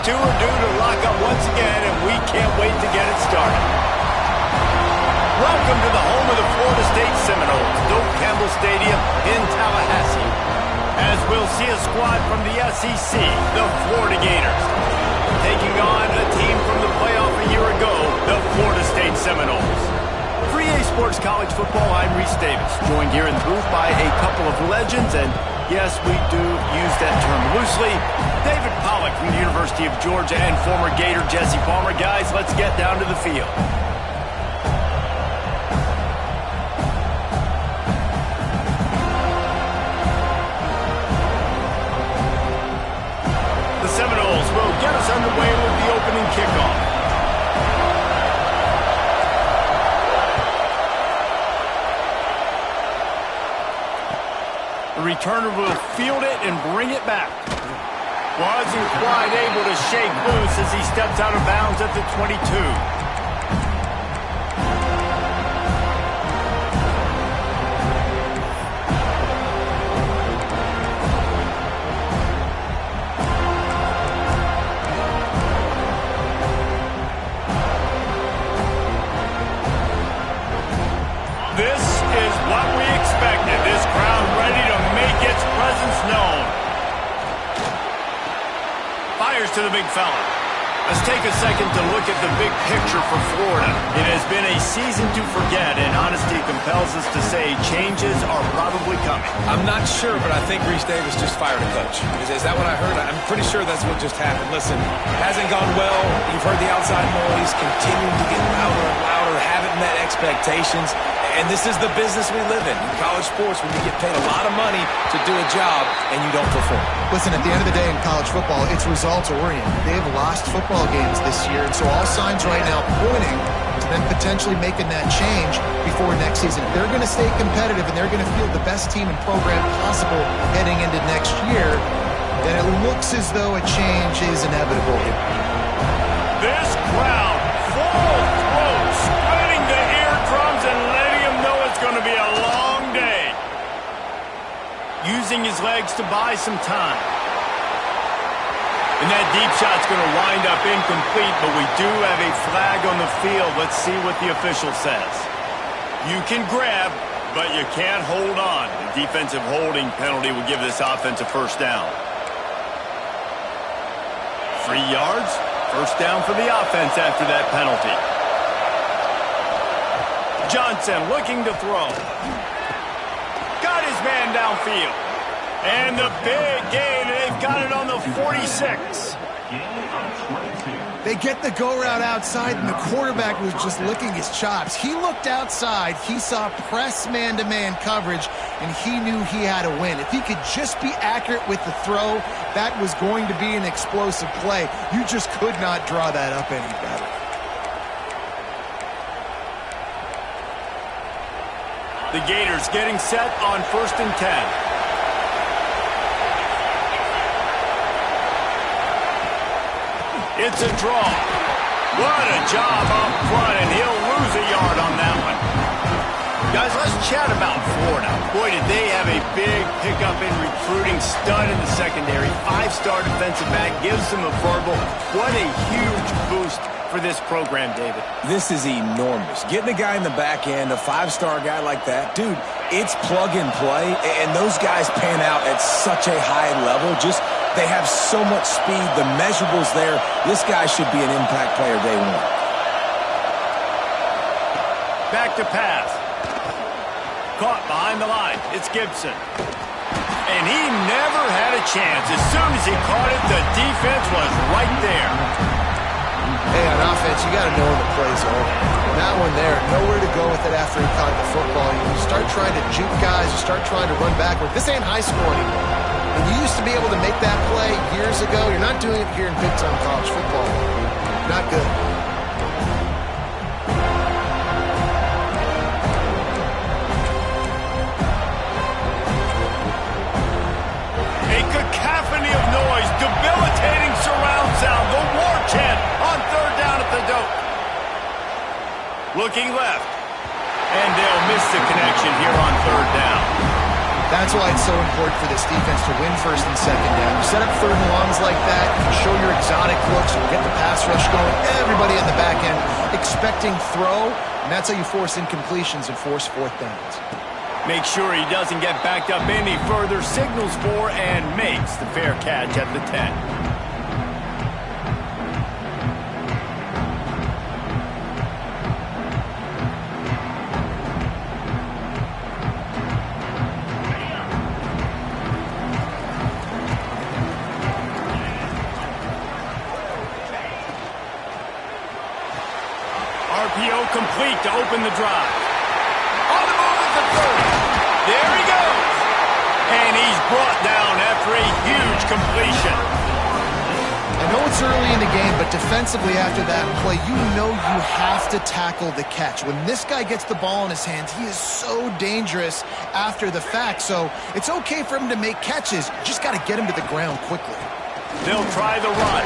two are due to lock up once again, and we can't wait to get it started. Welcome to the home of the Florida State Seminoles, Doak Campbell Stadium in Tallahassee, as we'll see a squad from the SEC, the Florida Gators, taking on a team from the playoff a year ago, the Florida State Seminoles. For EA Sports College Football, I'm Reese Davis, joined here in the booth by a couple of legends, and yes, we do use that term loosely. David Pollack from the University of Georgia and former Gator Jesse Palmer. Guys, let's get down to the field. The Seminoles will get us underway with the opening kickoff. The returner will field it and bring it back. Wasn't quite able to shake loose as he steps out of bounds at the 22. This is what we expected. This crowd ready to make its presence known. Fires to the big fella. Let's take a second to look at the big picture for Florida. It has been a season to forget, and honesty compels us to say changes are probably coming. I'm not sure, but I think Reese Davis just fired a coach. Is that what I heard? I'm pretty sure that's what just happened. Listen, hasn't gone well. You've heard the outside noise, continuing to get louder and louder, haven't met expectations. And this is the business we live in college sports, when you get paid a lot of money to do a job and you don't perform. Listen, at the end of the day in college football, it's results oriented. They have lost football games this year, and so all signs right now pointing to them potentially making that change before next season. If they're going to stay competitive and they're going to field the best team and program possible heading into next year, then it looks as though a change is inevitable here. This crowd, full throat, splitting the eardrums and letting them know it's going to be a long day. Using his legs to buy some time. And that deep shot's going to wind up incomplete, but we do have a flag on the field. Let's see what the official says. You can grab, but you can't hold on. The defensive holding penalty will give this offense a first down. 3 yards, first down for the offense after that penalty. Johnson looking to throw. Got his man downfield. And the big gain, they've got it on the 46. They get the go route outside, and the quarterback was just licking his chops. He looked outside, he saw press man-to-man coverage, and he knew he had to win. If he could just be accurate with the throw, that was going to be an explosive play. You just could not draw that up any better. The Gators getting set on 1st and 10. It's a draw. What a job up front, and he'll lose a yard on that one. Guys, let's chat about Florida. Boy, did they have a big pickup in recruiting. Stud in the secondary. 5-star defensive back. Gives them a verbal. What a huge boost for this program, David. This is enormous. Getting a guy in the back end, a 5-star guy like that, dude, it's plug and play, and those guys pan out at such a high level. They have so much speed, the measurables there. This guy should be an impact player day one. Back to pass. Caught behind the line. It's Gibson. And he never had a chance. As soon as he caught it, the defense was right there. Hey, on offense, you got to know when the play's over. That one there, nowhere to go with it after he caught the football. You start trying to juke guys, you start trying to run backward. This ain't high school anymore. When you used to be able to make that play years ago, you're not doing it here in big-time college football. Not good. A cacophony of noise, debilitating surround sound, the war chant on 3rd down at the Doak. Looking left, and they'll miss the connection here on 3rd down. That's why it's so important for this defense to win 1st and 2nd down. You set up 3rd and longs like that, you can show your exotic look expecting throw, and that's how you force incompletions and force fourth downs. Make sure he doesn't get backed up any further, signals for and makes the fair catch at the 10. RPO complete to open the drive. On the move at the 30. There he goes. And he's brought down after a huge completion. I know it's early in the game, but defensively after that play, you know you have to tackle the catch. When this guy gets the ball in his hands, he is so dangerous after the fact. So it's okay for him to make catches. You just got to get him to the ground quickly. They'll try the run.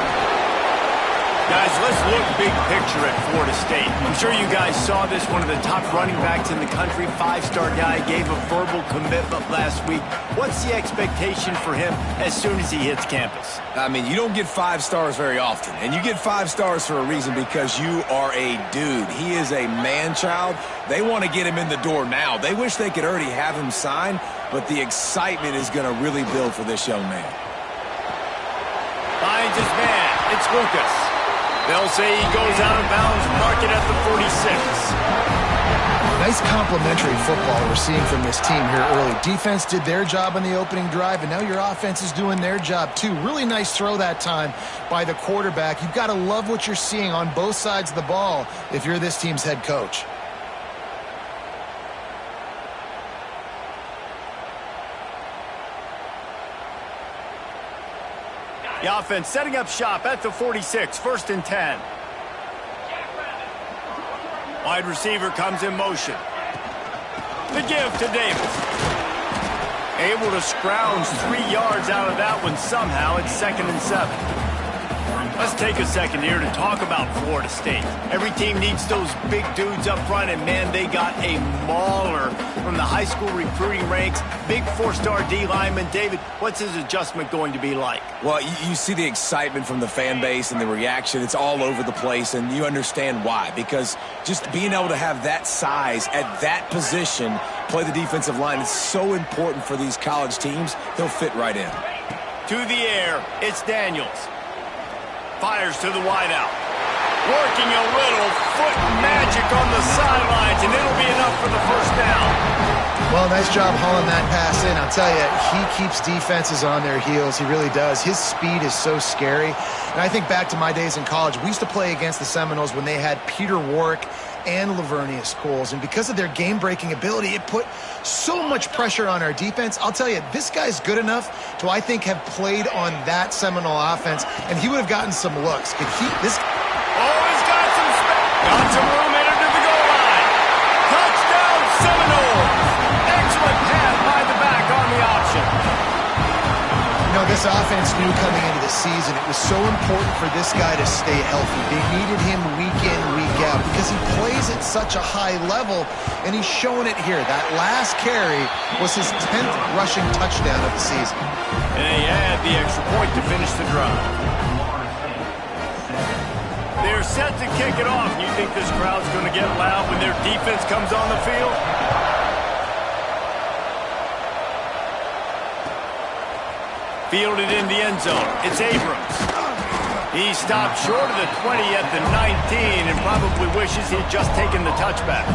Guys, let's look big picture at Florida State. I'm sure you guys saw this. One of the top running backs in the country, five-star guy, gave a verbal commitment last week. What's the expectation for him as soon as he hits campus? I mean, you don't get 5 stars very often, and you get 5 stars for a reason, because you are a dude. He is a man-child. They want to get him in the door now. They wish they could already have him signed, but the excitement is going to really build for this young man. Finds his man. It's Lucas. They'll say he goes out of bounds, mark it at the 46. Nice complimentary football we're seeing from this team here early. Defense did their job on the opening drive, and now your offense is doing their job too. Really nice throw that time by the quarterback. You've got to love what you're seeing on both sides of the ball if you're this team's head coach. The offense setting up shop at the 46, 1st and 10. Wide receiver comes in motion. The give to Davis. Able to scrounge 3 yards out of that one somehow. It's 2nd and 7. Let's take a second here to talk about Florida State. Every team needs those big dudes up front, and man, they got a mauler from the high school recruiting ranks. Big 4-star D lineman. David, what's his adjustment going to be like? Well, you see the excitement from the fan base and the reaction. It's all over the place, and you understand why. Because just being able to have that size at that position, play the defensive line, it's so important for these college teams. They'll fit right in. To the air, it's Daniels. Fires to the wideout. Working a little foot magic on the sidelines, and it'll be enough for the 1st down. Well, nice job hauling that pass in. I'll tell you, he keeps defenses on their heels. He really does. His speed is so scary. And I think back to my days in college. We used to play against the Seminoles when they had Peter Warwick and Lavernius Coles. And because of their game-breaking ability, it put so much pressure on our defense. I'll tell you, this guy's good enough to, I think, have played on that Seminole offense, and he would have gotten some looks. Could he, this... Oh, he's got some space. Got some room, headed to the goal line. Touchdown, Seminoles. Excellent pass by the back on the option. You know, this offense knew coming into the season it was so important for this guy to stay healthy. They needed him week in, week out, because he plays at such a high level, and he's showing it here. That last carry was his 10th rushing touchdown of the season. And they add the extra point to finish the drive. They're set to kick it off. You think this crowd's going to get loud when their defense comes on the field? Fielded in the end zone. It's Abrams. He stopped short of the 20 at the 19 and probably wishes he'd just taken the touchback.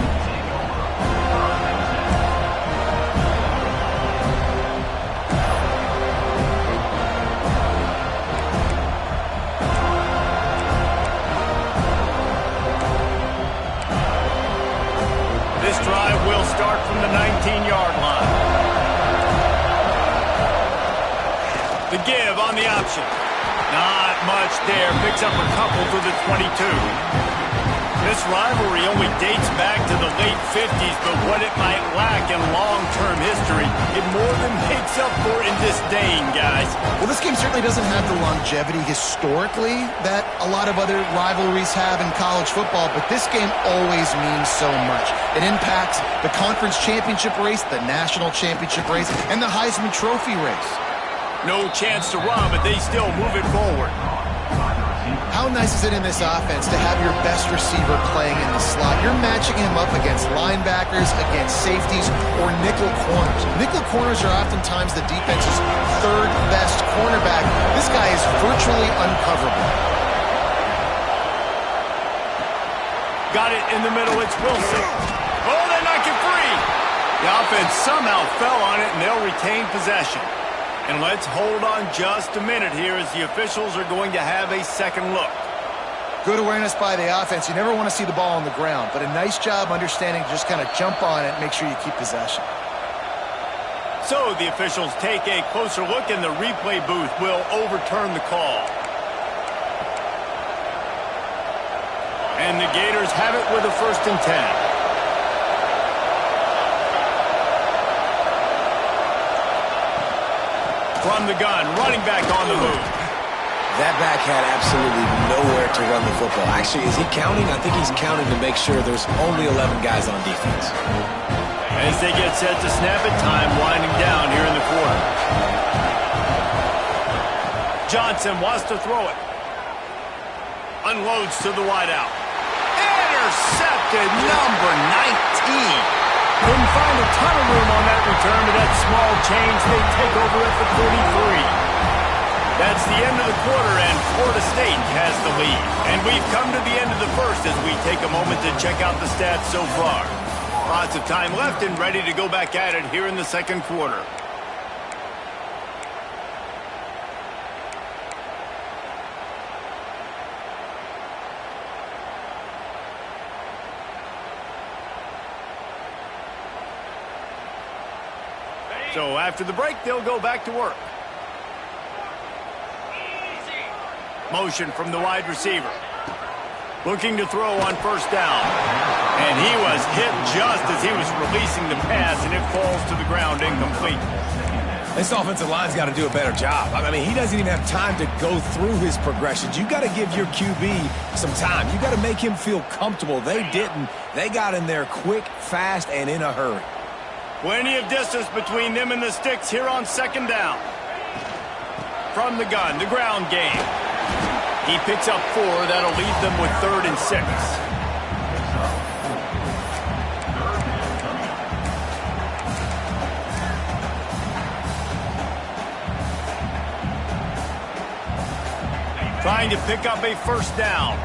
This drive will start from the 19-yard line. The give on the option. Not much there. Picks up a couple to the 22. This rivalry only dates back to the late 50s, but what it might lack in long-term history, it more than makes up for in this day, guys. Well, this game certainly doesn't have the longevity historically that a lot of other rivalries have in college football, but this game always means so much. It impacts the conference championship race, the national championship race, and the Heisman Trophy race. No chance to run, but they still move it forward. How How nice is it in this offense to have your best receiver playing in the slot? You're matching him up against linebackers, against safeties, or nickel corners. Nickel corners are oftentimes the defense's third best cornerback. This guy is virtually uncoverable. Got it in the middle. It's Wilson. Oh, they knock it free. The offense somehow fell on it, and they'll retain possession. And let's hold on just a minute here as the officials are going to have a second look. Good awareness by the offense. You never want to see the ball on the ground, but a nice job understanding to just kind of jump on it and make sure you keep possession. So the officials take a closer look, and the replay booth will overturn the call. And the Gators have it with a 1st and 10. From the gun, running back on the move. That back had absolutely nowhere to run the football. Actually, is he counting? I think he's counting to make sure there's only 11 guys on defense. As they get set to snap it, time winding down here in the quarter. Johnson wants to throw it. Unloads to the wideout. Intercepted, number 19. Couldn't find a ton of room on that return to that small change. They take over at the 43. That's the end of the quarter, and Florida State has the lead. And we've come to the end of the first as we take a moment to check out the stats so far. Lots of time left and ready to go back at it here in the second quarter. So after the break, they'll go back to work. Motion from the wide receiver. Looking to throw on 1st down. And he was hit just as he was releasing the pass, and it falls to the ground incomplete. This offensive line's got to do a better job. I mean, he doesn't even have time to go through his progressions. You got to give your QB some time. You got to make him feel comfortable. They didn't. They got in there quick, fast, and in a hurry. Plenty of distance between them and the sticks here on 2nd down. From the gun, the ground game. He picks up 4. That'll leave them with 3rd and 6. Trying to pick up a 1st down.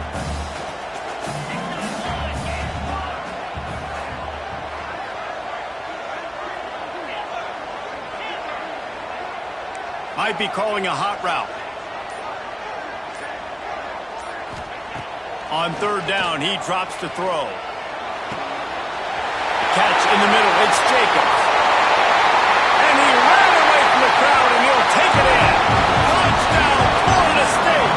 Might be calling a hot route. On 3rd down, he drops to throw. Catch in the middle, it's Jacobs. And he ran away from the crowd, and he'll take it in. Touchdown, Florida State.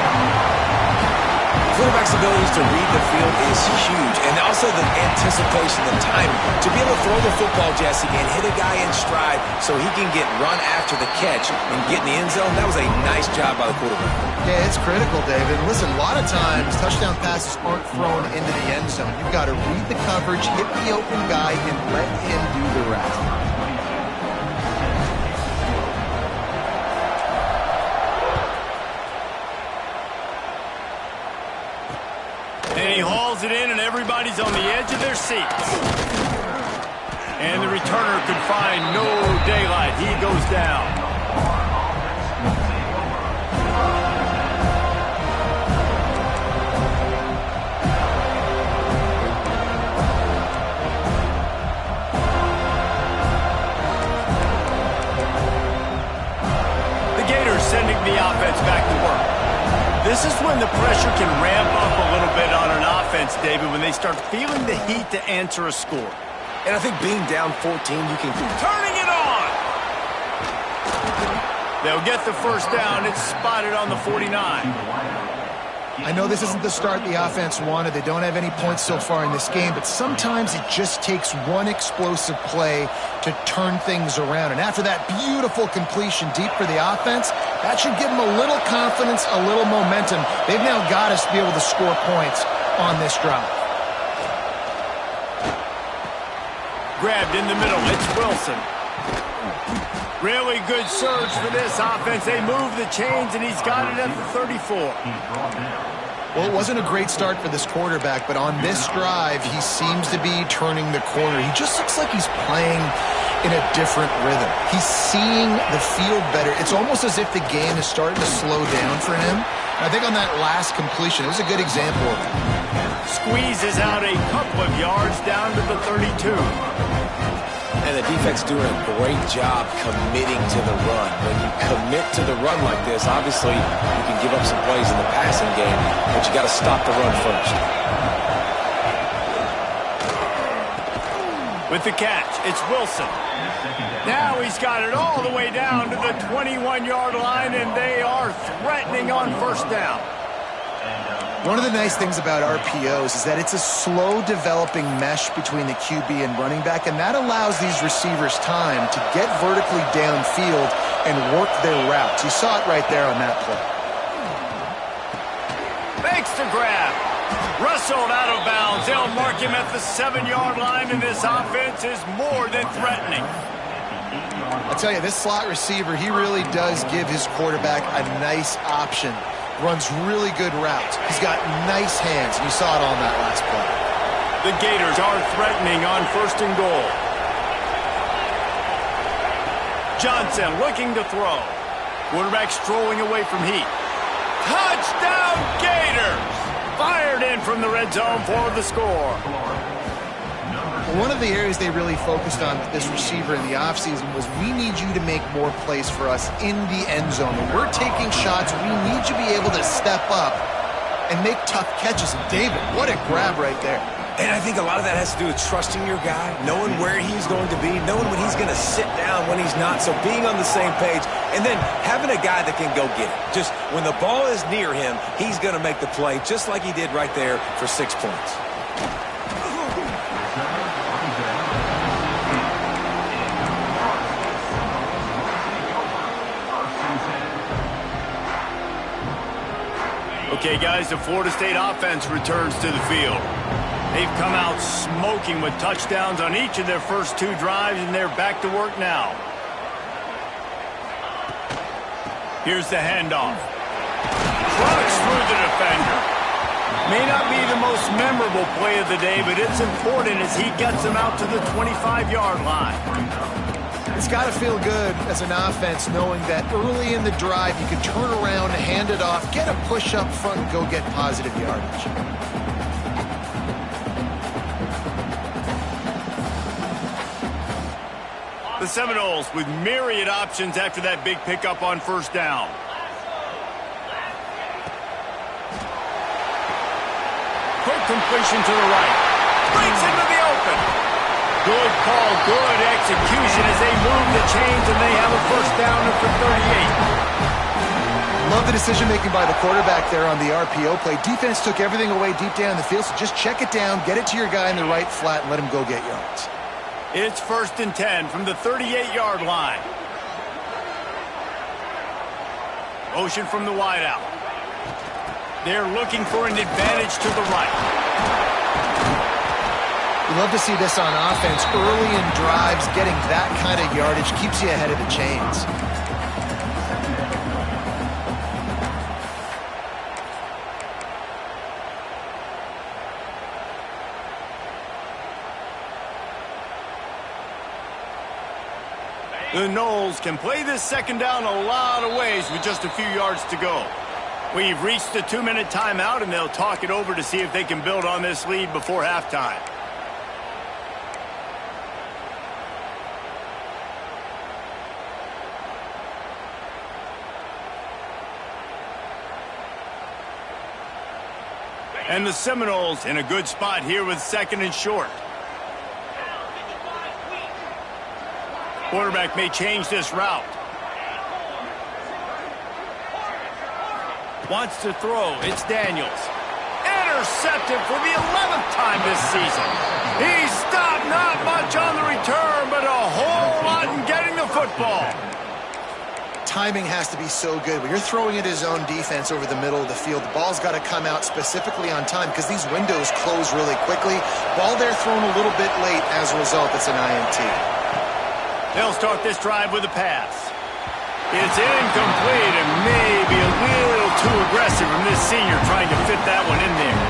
Quarterback's abilities to read the field is huge, and also the anticipation, the timing. To be able to throw the football, Jesse, and hit a guy in stride so he can get run after the catch and get in the end zone, that was a nice job by the quarterback. Yeah, it's critical, David. Listen, a lot of times touchdown passes aren't thrown into the end zone. You've got to read the coverage, hit the open guy, and let him do the rest. And he hauls it in, and everybody's on the edge of their seats. And the returner could find no daylight. He goes down. The Gators sending the offense back to work. This is when the pressure can ramp up a little bit on an offense, David, when they start feeling the heat to answer a score. And I think being down 14, you can keep turning it on. They'll get the 1st down. It's spotted on the 49. I know this isn't the start the offense wanted. They don't have any points so far in this game, but sometimes it just takes one explosive play to turn things around. And after that beautiful completion deep for the offense, that should give them a little confidence, a little momentum. They've now got us to be able to score points on this drive. Grabbed in the middle. It's Wilson. Really good surge for this offense. They move the chains, and he's got it at the 34. Well, it wasn't a great start for this quarterback, but on this drive, he seems to be turning the corner. He just looks like he's playing in a different rhythm. He's seeing the field better. It's almost as if the game is starting to slow down for him. And I think on that last completion, it was a good example of that. Squeezes out a couple of yards down to the 32. And the defense doing a great job committing to the run. When you commit to the run like this, obviously you can give up some plays in the passing game, but you got to stop the run first. With the catch, it's Wilson. Now he's got it all the way down to the 21-yard line, and they are threatening on first down. One of the nice things about RPOs is that it's a slow-developing mesh between the QB and running back, and that allows these receivers time to get vertically downfield and work their routes. You saw it right there on that play. Makes the grab. Wrestled out of bounds. They'll mark him at the 7-yard line, and this offense is more than threatening. I'll tell you, this slot receiver, he really does give his quarterback a nice option. Runs really good routes. He's got nice hands, and you saw it on that last play. The Gators are threatening on first and goal. Johnson looking to throw. Quarterback strolling away from heat. Touchdown Gators! Fired in from the red zone for the score. One of the areas they really focused on with this receiver in the offseason was we need you to make more plays for us in the end zone. When we're taking shots, we need you to be able to step up and make tough catches. And David, what a grab right there. And I think a lot of that has to do with trusting your guy, knowing where he's going to be, knowing when he's going to sit down, when he's not. So being on the same page, and then having a guy that can go get it. Just when the ball is near him, he's going to make the play, just like he did right there for 6 points. Okay, guys, the Florida State offense returns to the field. They've come out smoking with touchdowns on each of their first 2 drives, and they're back to work now. Here's the handoff. Trucks through the defender. May not be the most memorable play of the day, but it's important as he gets them out to the 25-yard line. It's got to feel good as an offense knowing that early in the drive you can turn around, hand it off, get a push up front, and go get positive yardage. The Seminoles with myriad options after that big pickup on first down. Quick completion to the right. Breaks into the open. Good call, good execution as they move the chains, and they have a first down at the 38. Love the decision-making by the quarterback there on the RPO play. Defense took everything away deep down the field, so just check it down, get it to your guy in the right flat, and let him go get yards. It's first and 10 from the 38-yard line. Motion from the wideout. They're looking for an advantage to the right. You love to see this on offense. Early in drives, getting that kind of yardage keeps you ahead of the chains. The Noles can play this second down a lot of ways with just a few yards to go. We've reached the 2-minute timeout, and they'll talk it over to see if they can build on this lead before halftime. And the Seminoles in a good spot here with second and short. Quarterback may change this route. Wants to throw. It's Daniels. Intercepted for the 11th time this season. He stopped not much on the return, but a whole lot in getting the football. Timing has to be so good. When you're throwing at his own defense over the middle of the field, the ball's got to come out specifically on time because these windows close really quickly. Ball there thrown a little bit late. As a result, it's an INT. They'll start this drive with a pass. It's incomplete and maybe a little too aggressive from this senior trying to fit that one in there.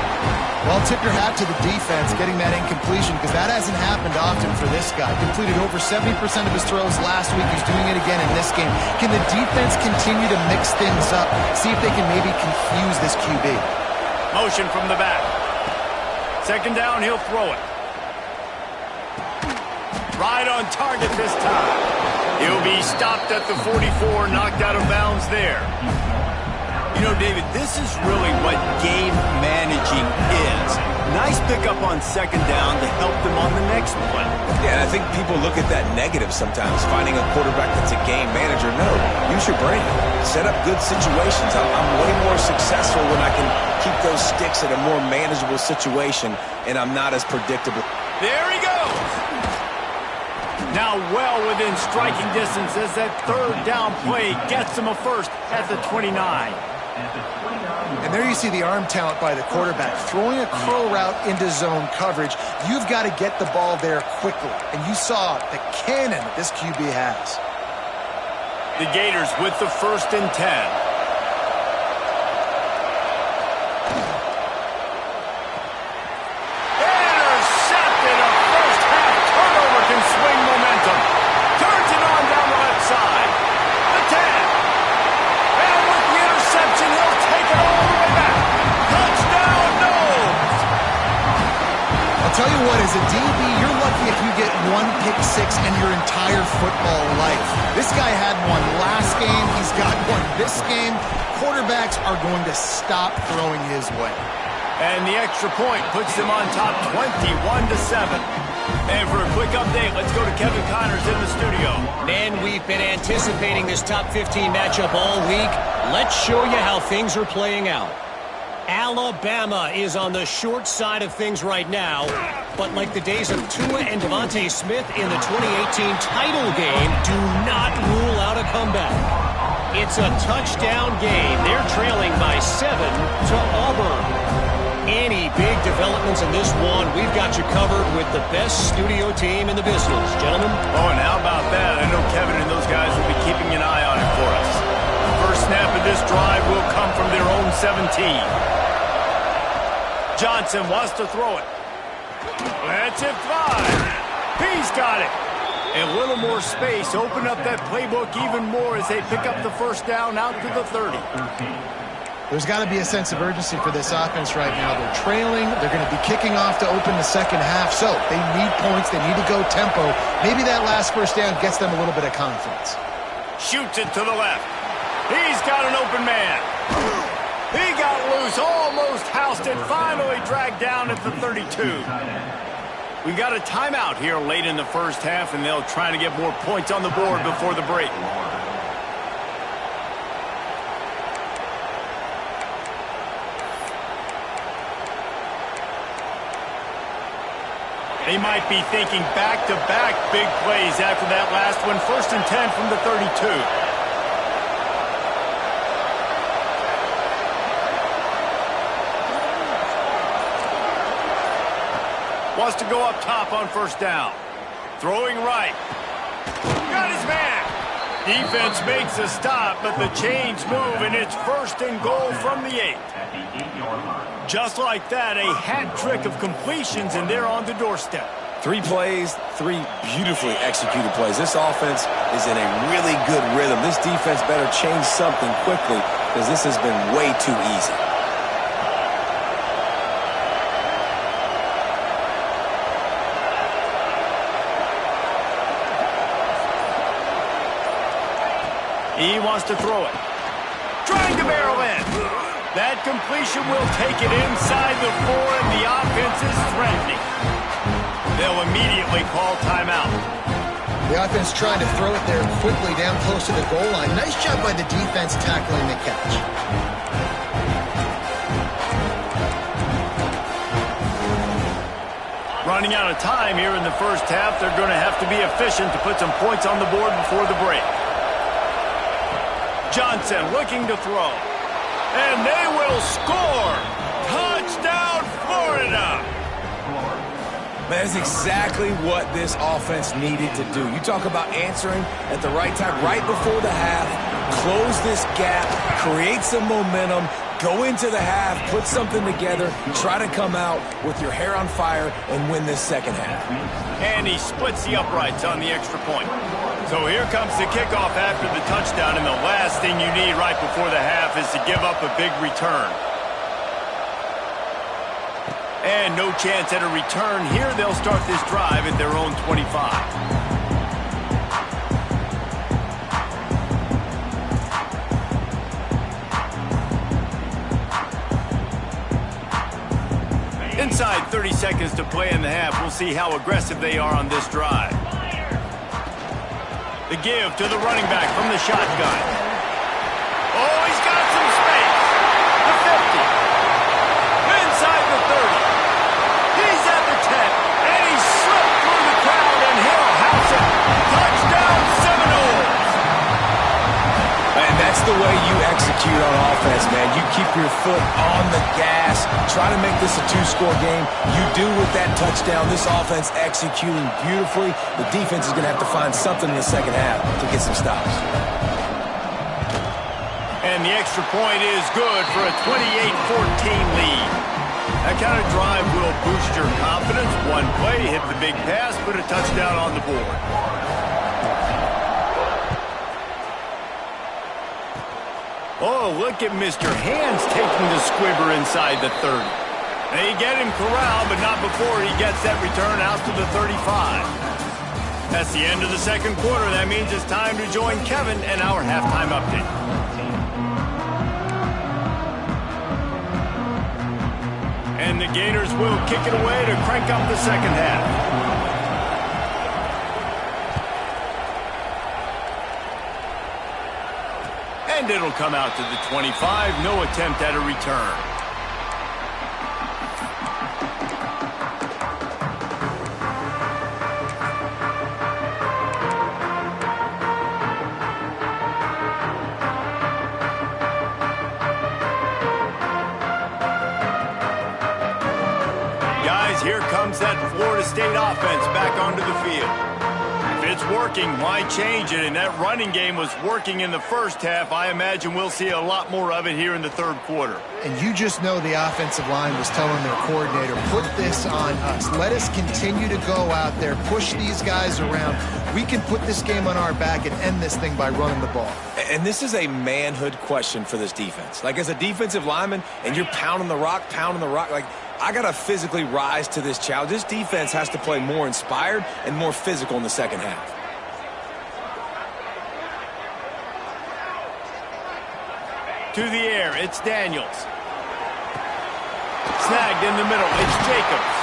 Well, tip your hat to the defense getting that incompletion because that hasn't happened often for this guy. Completed over 70% of his throws last week. He's doing it again in this game. Can the defense continue to mix things up? See if they can maybe confuse this QB. Motion from the back. Second down, he'll throw it. Right on target this time. He'll be stopped at the 44, knocked out of bounds there. You know, David, this is really what game managing is. Nice pickup on second down to help them on the next play. Yeah, and I think people look at that negative sometimes, finding a quarterback that's a game manager. No, use your brain. Set up good situations. I'm way more successful when I can keep those sticks at a more manageable situation, and I'm not as predictable. There he goes. Now well within striking distance as that third down play gets him a first at the 29. And there you see the arm talent by the quarterback. Throwing a curl route into zone coverage, you've got to get the ball there quickly. And you saw the cannon that this QB has. The Gators with the 1st and 10. Swing momentum. Turns it on down the left side. The 10. And with the interception, he'll take it all the way back. Touchdown, Noles. I'll tell you what, as a DB, you're lucky if you get one pick six in your entire football life. This guy had one last game. He's got one this game. Quarterbacks are going to stop throwing his way. And the extra point puts them on top 21-7. And for a quick update, let's go to Kevin Connors in the studio. Man, we've been anticipating this top 15 matchup all week. Let's show you how things are playing out. Alabama is on the short side of things right now, but like the days of Tua and Devontae Smith in the 2018 title game, do not rule out a comeback. It's a touchdown game. They're trailing by 7 to Auburn. Any big developments in this one, we've got you covered with the best studio team in the business, gentlemen. Oh, and how about that? I know Kevin and those guys will be keeping an eye on it for us. First snap of this drive will come from their own 17. Johnson wants to throw it. Let's it fly. He's got it. A little more space. Open up that playbook even more as they pick up the first down out to the 30. There's got to be a sense of urgency for this offense right now. They're trailing. They're going to be kicking off to open the second half. So they need points. They need to go tempo. Maybe that last first down gets them a little bit of confidence. Shoots it to the left. He's got an open man. He got loose, almost housed it, finally dragged down at the 32. We got a timeout here late in the first half, and they'll try to get more points on the board before the break. They might be thinking back-to-back big plays after that last one. 1st and 10 from the 32. Wants to go up top on first down. Throwing right. Got his man. Defense makes a stop, but the chains move, and it's 1st and goal from the 8. Just like that, a hat trick of completions, and they're on the doorstep. 3 plays, 3 beautifully executed plays. This offense is in a really good rhythm. This defense better change something quickly because this has been way too easy. He wants to throw it. Trying to barrel in. That completion will take it inside the 4, and the offense is threatening. They'll immediately call timeout. The offense trying to throw it there quickly down close to the goal line. Nice job by the defense tackling the catch. Running out of time here in the first half. They're going to have to be efficient to put some points on the board before the break. Johnson looking to throw. And they will score. Touchdown, Florida. That's exactly what this offense needed to do. You talk about answering at the right time, right before the half. close this gap, create some momentum, go into the half, put something together, try to come out with your hair on fire and win this second half. And he splits the uprights on the extra point. So here comes the kickoff after the touchdown, and the last thing you need right before the half is to give up a big return. And no chance at a return here. They'll start this drive at their own 25. Inside 30 seconds to play in the half. We'll see how aggressive they are on this drive. The give to the running back from the shotgun. Oh, he's got some space. The 50. Inside the 30. He's at the 10. And he slipped through the crowd, and he'll house it. Touchdown, Seminoles. And that's the way you execute on offense, man. You keep your foot on the gas. Try to make this a two-score game. You do with that touchdown. This offense executing beautifully. The defense is going to have to find something in the second half to get some stops. And the extra point is good for a 28-14 lead. That kind of drive will boost your confidence. One play, hit the big pass, put a touchdown on the board. Oh, look at Mr. Hands taking the squibber inside the 30. They get him corralled, but not before he gets that return out to the 35. That's the end of the second quarter. That means it's time to join Kevin and our halftime update. And the Gators will kick it away to crank up the second half. And it'll come out to the 25. No attempt at a return. Guys, here comes that Florida State offense back onto the field. If it's working, why change it? And that running game was working in the first half. I imagine we'll see a lot more of it here in the third quarter. And you just know the offensive line was telling their coordinator, put this on us. Let us continue to go out there, push these guys around. We can put this game on our back and end this thing by running the ball. And this is a manhood question for this defense. Like, as a defensive lineman, and you're pounding the rock, like, I got to physically rise to this challenge. This defense has to play more inspired and more physical in the second half. To the air, it's Daniels. Snagged in the middle, it's Jacobs.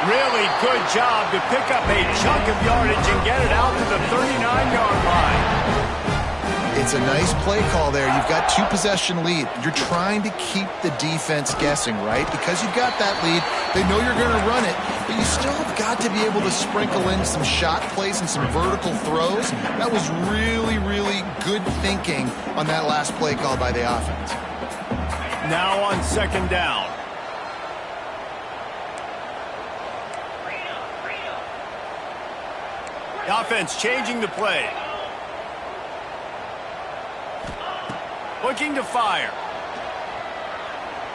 Really good job to pick up a chunk of yardage and get it out to the 39-yard line. It's a nice play call there. You've got two-possession lead. You're trying to keep the defense guessing, right? Because you've got that lead, they know you're going to run it, but you still have got to be able to sprinkle in some shot plays and some vertical throws. That was really, really good thinking on that last play call by the offense. Now on second down. The offense changing the play. Looking to fire.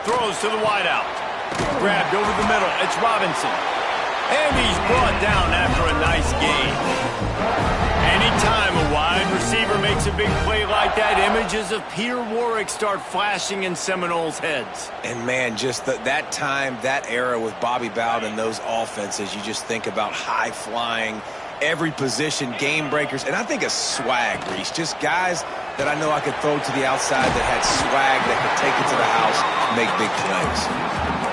Throws to the wideout. Grabbed over the middle. It's Robinson. And he's brought down after a nice gain. Anytime a wide receiver makes a big play like that, images of Peter Warrick start flashing in Seminoles' heads. And, man, just that time, that era with Bobby Bowden and those offenses, you just think about high-flying, every position, game breakers, and I think a swag, Reese. Just guys that I know I could throw to the outside that had swag, that could take it to the house, make big plays.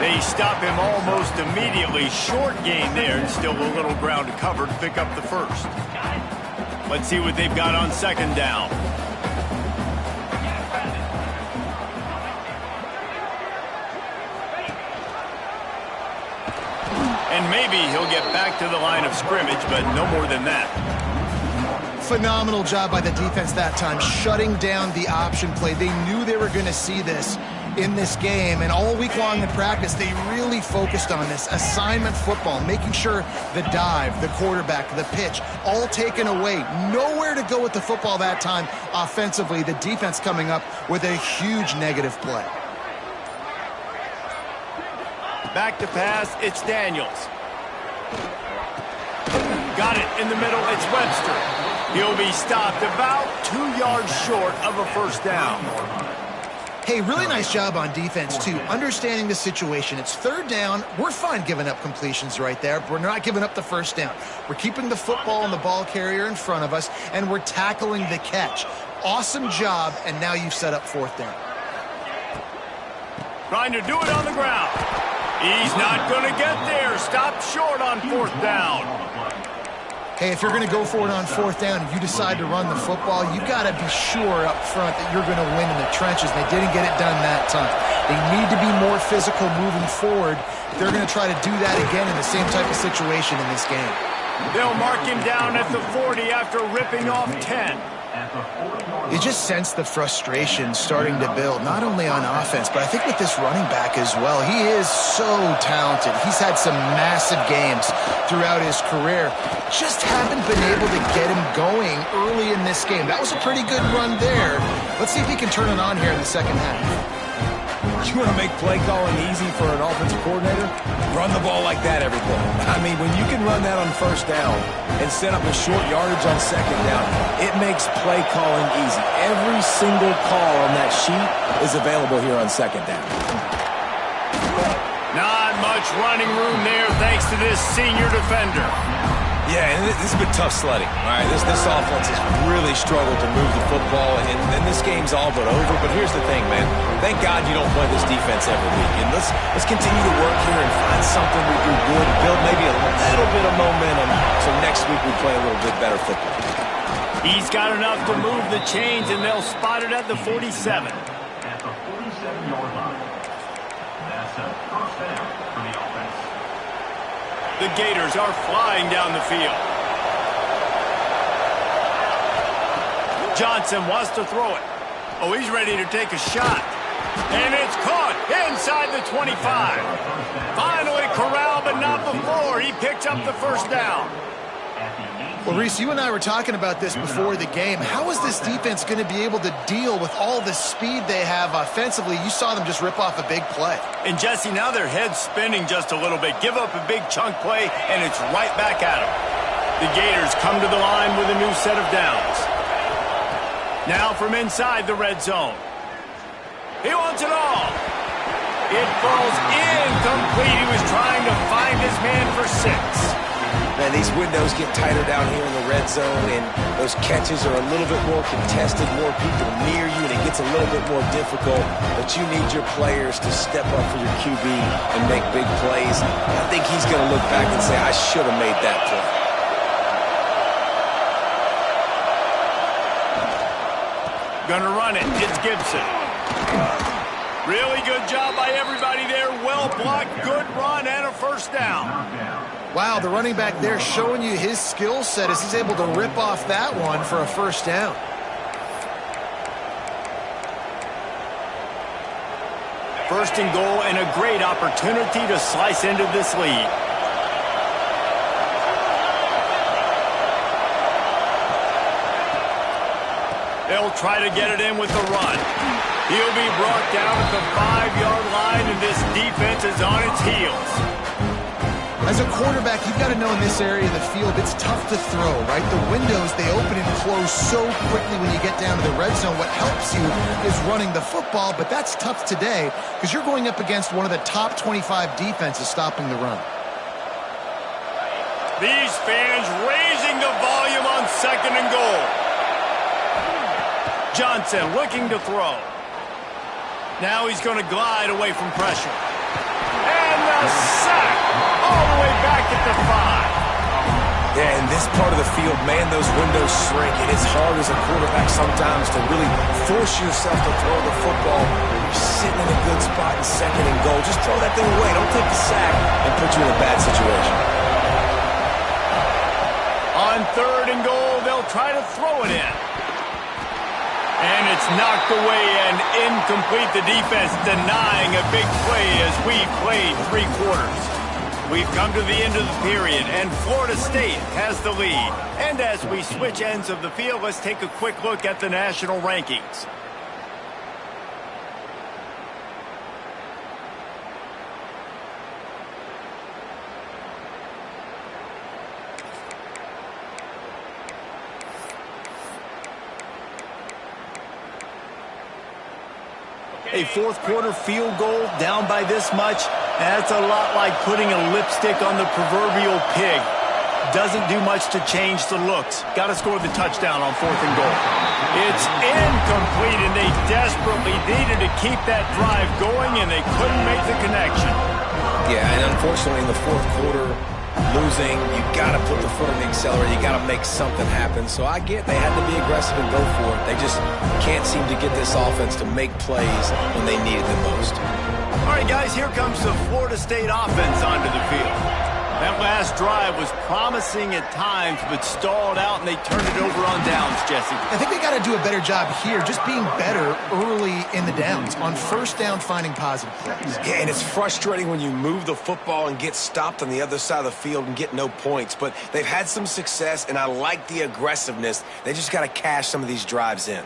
They stop him almost immediately. Short gain there, and still a little ground to cover to pick up the first. Let's see what they've got on second down. And maybe he'll get back to the line of scrimmage, but no more than that. Phenomenal job by the defense that time, shutting down the option play. They knew they were going to see this. in this game, and all week long in practice, they really focused on this assignment football, making sure the dive, the quarterback, the pitch, all taken away. Nowhere to go with the football that time offensively. The defense coming up with a huge negative play. Back to pass, it's Daniels. Got it in the middle, it's Webster. He'll be stopped about 2 yards short of a first down. Hey, really nice job on defense, too, understanding the situation. It's third down. We're fine giving up completions right there, but we're not giving up the first down. We're keeping the football and the ball carrier in front of us, and we're tackling the catch. Awesome job, and now you've set up fourth down. Trying to do it on the ground. He's not going to get there. Stop short on fourth down. Hey, if you're going to go for it on fourth down and you decide to run the football, you got to be sure up front that you're going to win in the trenches. They didn't get it done that time. They need to be more physical moving forward. They're going to try to do that again in the same type of situation in this game. They'll mark him down at the 40 after ripping off 10. You just sense the frustration starting to build, not only on offense, but I think with this running back as well. He is so talented. He's had some massive games throughout his career. Just haven't been able to get him going early in this game. That was a pretty good run there. Let's see if he can turn it on here in the second half. You want to make play calling easy for an offensive coordinator? Run the ball like that every play. I mean, when you can run that on first down and set up a short yardage on second down, it makes play calling easy. Every single call on that sheet is available here on second down. Not much running room there thanks to this senior defender. Yeah, and this has been tough sledding. All right, this offense has really struggled to move the football, and this game's all but over. But here's the thing, man. Thank God you don't play this defense every week. And let's continue to work here and find something we do good, build maybe a little bit of momentum, so next week we play a little bit better football. He's got enough to move the chains, and they'll spot it at the 47. At the 47-yard line. That's a first down for the offense. The Gators are flying down the field. Johnson wants to throw it. Oh, he's ready to take a shot. And it's caught inside the 25. Finally corralled, but not before. He picks up the first down. Well, Reese, you and I were talking about this before the game. How is this defense going to be able to deal with all the speed they have offensively? You saw them just rip off a big play. And, Jesse, now their head's spinning just a little bit. Give up a big chunk play, and it's right back at them. The Gators come to the line with a new set of downs. Now from inside the red zone. He wants it all. It falls incomplete. He was trying to find his man for 6. Man, these windows get tighter down here in the red zone, and those catches are a little bit more contested, more people near you, and it gets a little bit more difficult. But you need your players to step up for your QB and make big plays. I think he's going to look back and say, I should have made that play. Gonna run it. It's Gibson. Really good job by everybody there. Well blocked, good run, and a first down. Wow, the running back there showing you his skill set as he's able to rip off that one for a first down. First and goal, and a great opportunity to slice into this lead. They'll try to get it in with the run. He'll be brought down at the 5-yard line, and this defense is on its heels. As a quarterback, you've got to know in this area of the field, it's tough to throw, right? The windows, they open and close so quickly when you get down to the red zone. What helps you is running the football, but that's tough today because you're going up against one of the top 25 defenses stopping the run. These fans raising the volume on second and goal. Johnson looking to throw. Now he's going to glide away from pressure. And the sack all the way back at the 5. Yeah, in this part of the field, man, those windows shrink. It is hard as a quarterback sometimes to really force yourself to throw the football. You're sitting in a good spot in second and goal. Just throw that thing away. Don't take the sack and put you in a bad situation. On third and goal, they'll try to throw it in. And it's knocked away and incomplete. The defense denying a big play as we played 3 quarters. We've come to the end of the period, and Florida State has the lead. And as we switch ends of the field, let's take a quick look at the national rankings. A fourth-quarter field goal down by this much, that's a lot like putting a lipstick on the proverbial pig. Doesn't do much to change the looks. Got to score the touchdown on 4th and goal. It's incomplete, and they desperately needed to keep that drive going, and they couldn't make the connection. Yeah, and unfortunately in the 4th quarter, losing, you got to put the foot on the accelerator. You got to make something happen. So I get they had to be aggressive and go for it. They just can't seem to get this offense to make plays when they need it the most. All right, guys, here comes the Florida State offense onto the field. That last drive was promising at times, but stalled out, and they turned it over on downs, Jesse. I think they got to do a better job here, just being better early in the downs. On first down, finding positive plays. Yeah, and it's frustrating when you move the football and get stopped on the other side of the field and get no points. But they've had some success, and I like the aggressiveness. They just got to cash some of these drives in.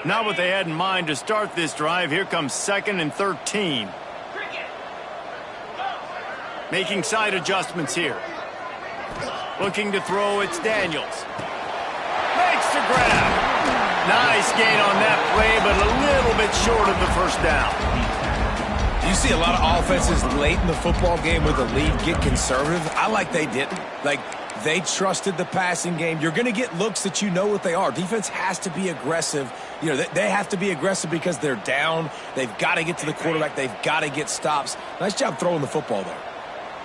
Not what they had in mind to start this drive. Here comes 2nd and 13. Making side adjustments here. Looking to throw, it's Daniels. Makes the grab. Nice gain on that play, but a little bit short of the first down. You see a lot of offenses late in the football game with a lead get conservative. I like they didn't. Like, they trusted the passing game. You're going to get looks that you know what they are. Defense has to be aggressive. You know, they have to be aggressive because they're down. They've got to get to the quarterback. They've got to get stops. Nice job throwing the football there.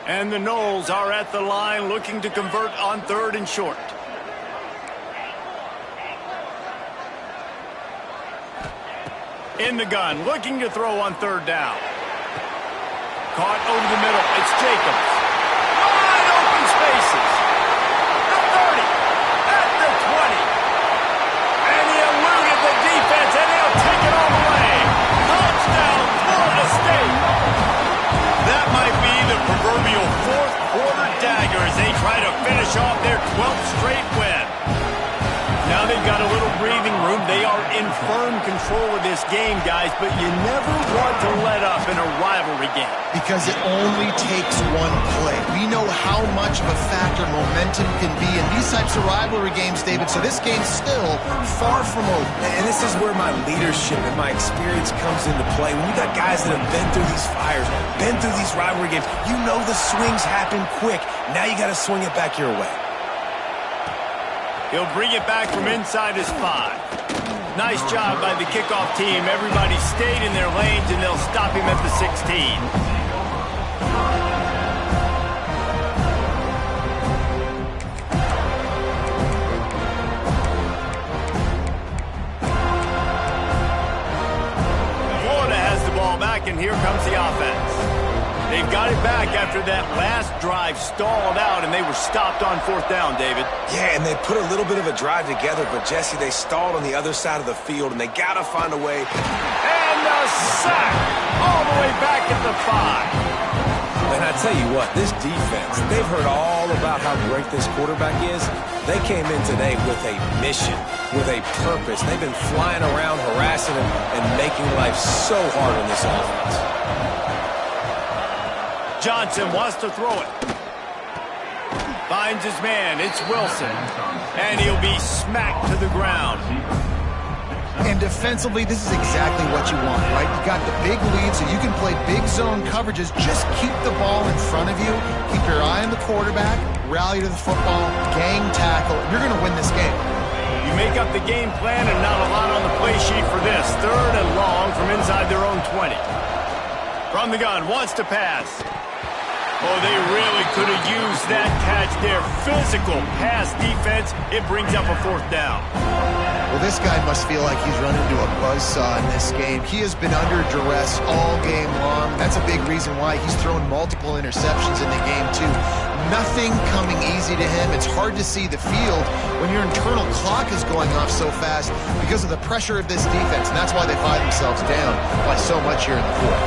And the Noles are at the line looking to convert on 3rd and short. In the gun, looking to throw on 3rd down. Caught over the middle. It's Jacobs. Wide open spaces. The 30. At the 20. And he eluded the defense, and they'll take it all the way. Touchdown, Florida State. That might be the proverbial 4th quarter dagger as they try to finish off their 12th straight win. Now they've got a little breathing room. They are in firm control of this game, guys, but you never want to let up in a rivalry game. Because it only takes one play. We know how much of a factor momentum can be in these types of rivalry games, David, so this game's still far from over. And this is where my leadership and my experience comes into play. When you got guys that have been through these fires, been through these rivalry games, you know the swings happen quick. Now you got to swing it back your way. He'll bring it back from inside his 5. Nice job by the kickoff team. Everybody stayed in their lanes, and they'll stop him at the 16. Florida has the ball back, and here comes the offense. They've got it back after that last drive stalled out, and they were stopped on 4th down, David. Yeah, and they put a little bit of a drive together, but, Jesse, they stalled on the other side of the field, and they got to find a way. And a sack all the way back at the 5. And I tell you what, this defense, they've heard all about how great this quarterback is. They came in today with a mission, with a purpose. They've been flying around, harassing him, and making life so hard on this offense. Johnson wants to throw it. Finds his man. It's Wilson. And he'll be smacked to the ground. And defensively, this is exactly what you want, right? You got the big lead, so you can play big zone coverages. Just keep the ball in front of you. Keep your eye on the quarterback. Rally to the football. Gang tackle. You're going to win this game. You make up the game plan and not a lot on the play sheet for this. 3rd and long from inside their own 20. From the gun, wants to pass. Oh, they really could have used that catch there. Physical pass defense. It brings up a 4th down. Well, this guy must feel like he's run into a buzzsaw in this game. He has been under duress all game long. That's a big reason why he's thrown multiple interceptions in the game, too. Nothing coming easy to him. It's hard to see the field when your internal clock is going off so fast because of the pressure of this defense, and that's why they find themselves down by so much here in the fourth.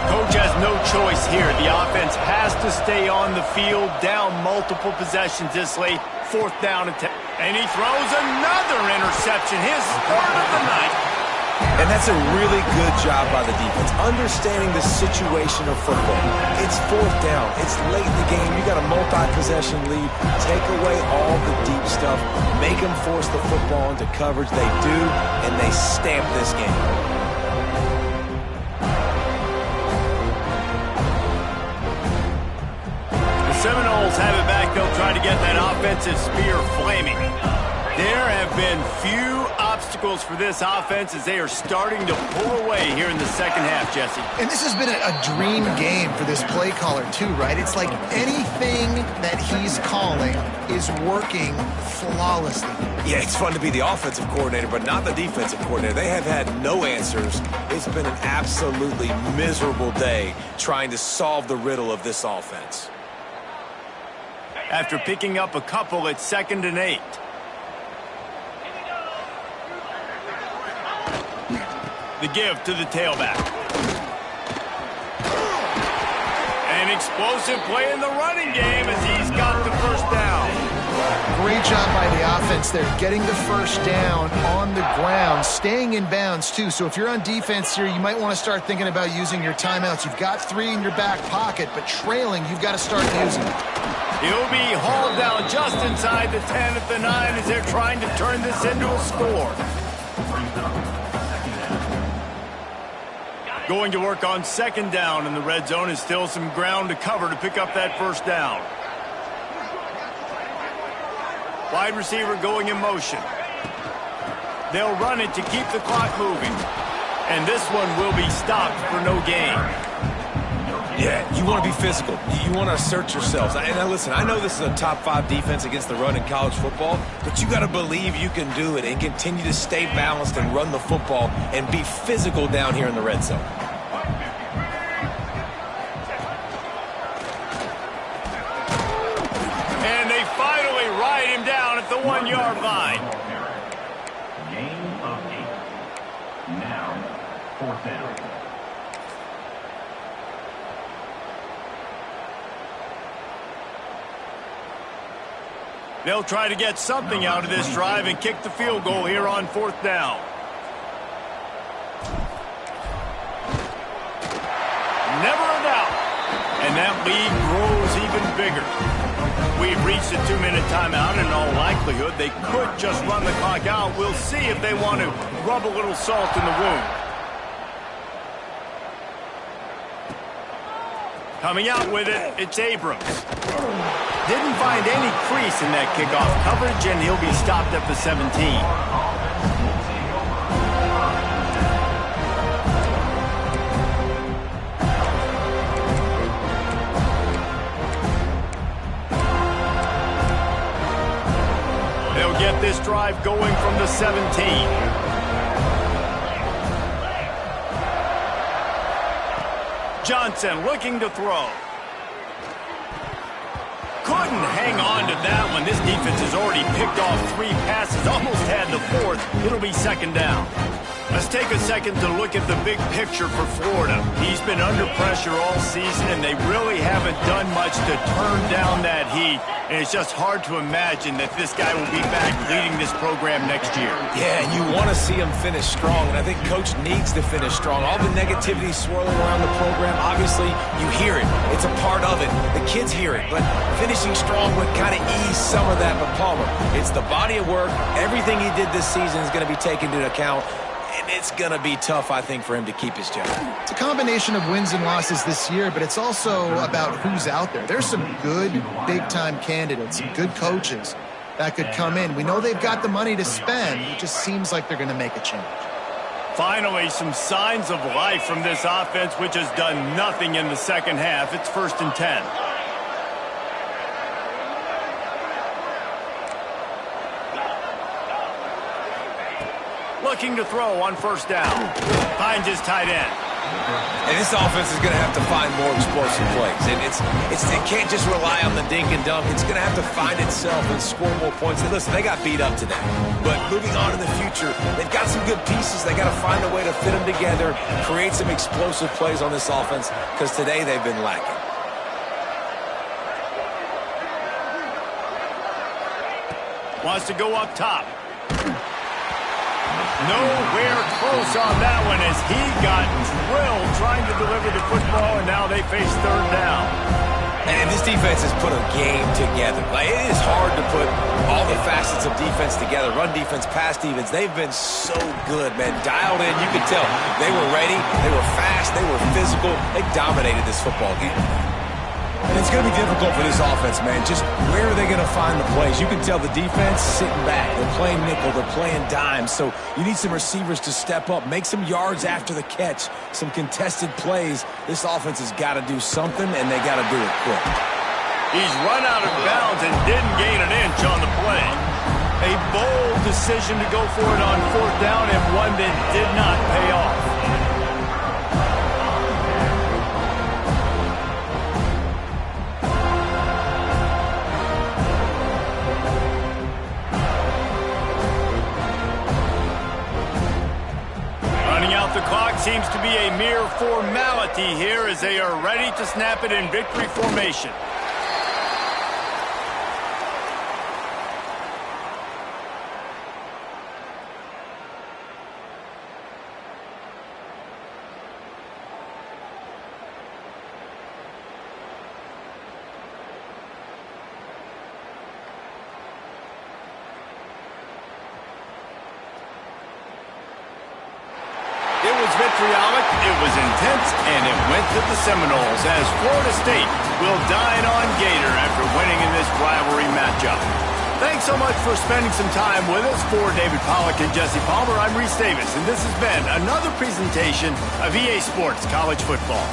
Coach has no choice here. The offense has to stay on the field, down multiple possessions this late. 4th down and 10. And he throws another interception, his 3rd of the night. And that's a really good job by the defense, understanding the situation of football. It's 4th down. It's late in the game. You got a multi-possession lead. Take away all the deep stuff. Make them force the football into coverage. They do, and they stamp this game. The Seminoles have it back. They'll try to get that offensive spear flaming. There have been few obstacles for this offense as they are starting to pull away here in the second half, Jesse. And this has been a dream game for this play caller too, right? It's like anything that he's calling is working flawlessly. Yeah, it's fun to be the offensive coordinator, but not the defensive coordinator. They have had no answers. It's been an absolutely miserable day trying to solve the riddle of this offense. After picking up a couple, it's 2nd and 8. The give to the tailback. An explosive play in the running game as he's got the 1st down. Great job by the offense there, getting the 1st down on the ground, staying in bounds too. So if you're on defense here, you might want to start thinking about using your timeouts. You've got 3 in your back pocket, but trailing, you've got to start using them. He'll be hauled down just inside the 10 at the 9 as they're trying to turn this into a score. Going to work on 2nd down in the red zone is still some ground to cover to pick up that 1st down. Wide receiver going in motion. They'll run it to keep the clock moving. And this one will be stopped for no gain. Yeah, you want to be physical. You want to assert yourselves. And now listen, I know this is a top 5 defense against the run in college football, but you got to believe you can do it and continue to stay balanced and run the football and be physical down here in the red zone. And they finally ride him down at the 1-yard line. Gain of 8. Now, 4th down. They'll try to get something out of this drive and kick the field goal here on 4th down. Never a doubt. And that lead grows even bigger. We've reached a 2-minute timeout, and in all likelihood, they could just run the clock out. We'll see if they want to rub a little salt in the wound. Coming out with it, it's Abrams. Didn't find any crease in that kickoff coverage, and he'll be stopped at the 17. They'll get this drive going from the 17. Johnson looking to throw. Couldn't hang on to that one. This defense has already picked off 3 passes, almost had the 4th. It'll be 2nd down. Let's take a second to look at the big picture for Florida. He's been under pressure all season, and they really haven't done much to turn down that heat. And it's just hard to imagine that this guy will be back leading this program next year. Yeah, and you want to see him finish strong, and I think Coach needs to finish strong. All the negativity swirling around the program, obviously, you hear it. It's a part of it. The kids hear it, but finishing strong would kind of ease some of that. But Palmer, it's the body of work. Everything he did this season is going to be taken into account. And it's going to be tough, I think, for him to keep his job. It's a combination of wins and losses this year, but it's also about who's out there. There's some good big-time candidates, some good coaches that could come in. We know they've got the money to spend. It just seems like they're going to make a change. Finally, some signs of life from this offense, which has done nothing in the second half. It's 1st and 10. Looking to throw on 1st down. Finds his tight end. And this offense is going to have to find more explosive plays. And it can't just rely on the dink and dunk. It's going to have to find itself and score more points. And listen, they got beat up today. But moving on in the future, they've got some good pieces. They got to find a way to fit them together, create some explosive plays on this offense, because today they've been lacking. Wants to go up top. Nowhere close on that one as he got drilled trying to deliver the football, and now they face third down. And this defense has put a game together. Like, it is hard to put all the facets of defense together. Run defense, pass defense. They've been so good, man. Dialed in. You could tell they were ready. They were fast. They were physical. They dominated this football game. And it's going to be difficult for this offense, man. Just where are they going to find the plays? You can tell the defense sitting back. They're playing nickel. They're playing dime. So you need some receivers to step up, make some yards after the catch, some contested plays. This offense has got to do something, and they got to do it quick. He's run out of bounds and didn't gain an inch on the play. A bold decision to go for it on fourth down, and one that did not pay off. The clock seems to be a mere formality here as they are ready to snap it in victory formation. Vitriolic, it was intense, and it went to the Seminoles as Florida State will dine on Gator after winning in this rivalry matchup. Thanks so much for spending some time with us. For David Pollack and Jesse Palmer, I'm Reese Davis, and this has been another presentation of EA Sports College Football.